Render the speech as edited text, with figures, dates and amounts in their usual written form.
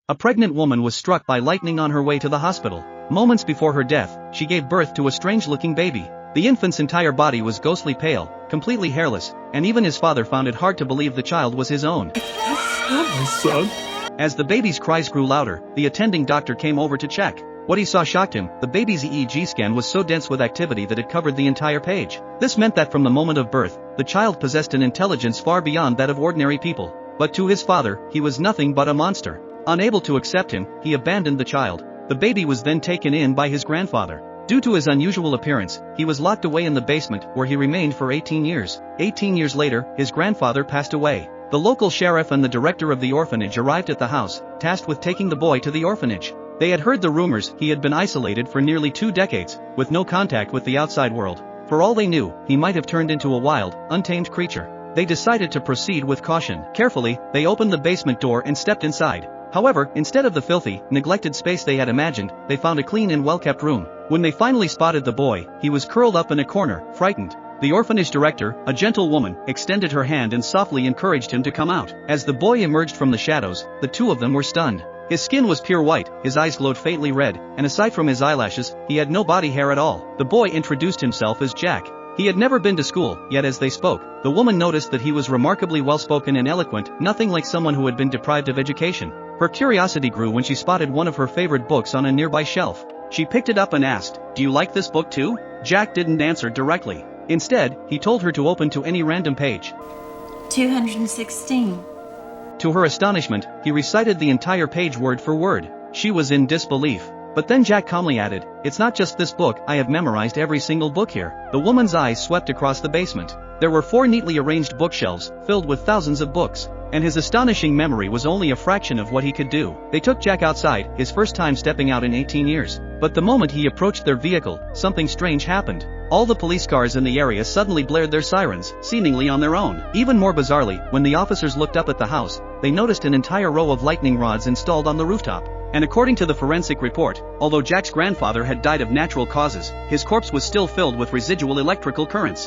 A pregnant woman was struck by lightning on her way to the hospital. Moments before her death, she gave birth to a strange-looking baby. The infant's entire body was ghostly pale, completely hairless, and even his father found it hard to believe the child was his own. My son. As the baby's cries grew louder, the attending doctor came over to check. What he saw shocked him. The baby's EEG scan was so dense with activity that it covered the entire page. This meant that from the moment of birth, the child possessed an intelligence far beyond that of ordinary people. But to his father, he was nothing but a monster. Unable to accept him, he abandoned the child. The baby was then taken in by his grandfather. Due to his unusual appearance, he was locked away in the basement, where he remained for 18 years. 18 years later, his grandfather passed away. The local sheriff and the director of the orphanage arrived at the house, tasked with taking the boy to the orphanage. They had heard the rumors he had been isolated for nearly 2 decades, with no contact with the outside world. For all they knew, he might have turned into a wild, untamed creature. They decided to proceed with caution. Carefully, they opened the basement door and stepped inside. However, instead of the filthy, neglected space they had imagined, they found a clean and well-kept room. When they finally spotted the boy, he was curled up in a corner, frightened. The orphanage director, a gentle woman, extended her hand and softly encouraged him to come out. As the boy emerged from the shadows, the two of them were stunned. His skin was pure white, his eyes glowed faintly red, and aside from his eyelashes, he had no body hair at all. The boy introduced himself as Jack. He had never been to school, yet as they spoke, the woman noticed that he was remarkably well-spoken and eloquent, nothing like someone who had been deprived of education. Her curiosity grew when she spotted one of her favorite books on a nearby shelf. She picked it up and asked, "Do you like this book too?" Jack didn't answer directly. Instead, he told her to open to any random page. 216. To her astonishment, he recited the entire page word for word. She was in disbelief. But then Jack calmly added, "It's not just this book, I have memorized every single book here." The woman's eyes swept across the basement. There were 4 neatly arranged bookshelves, filled with thousands of books. And his astonishing memory was only a fraction of what he could do. They took Jack outside, his first time stepping out in 18 years. But the moment he approached their vehicle, something strange happened. All the police cars in the area suddenly blared their sirens, seemingly on their own. Even more bizarrely, when the officers looked up at the house, they noticed an entire row of lightning rods installed on the rooftop. And according to the forensic report, although Jack's grandfather had died of natural causes, his corpse was still filled with residual electrical currents.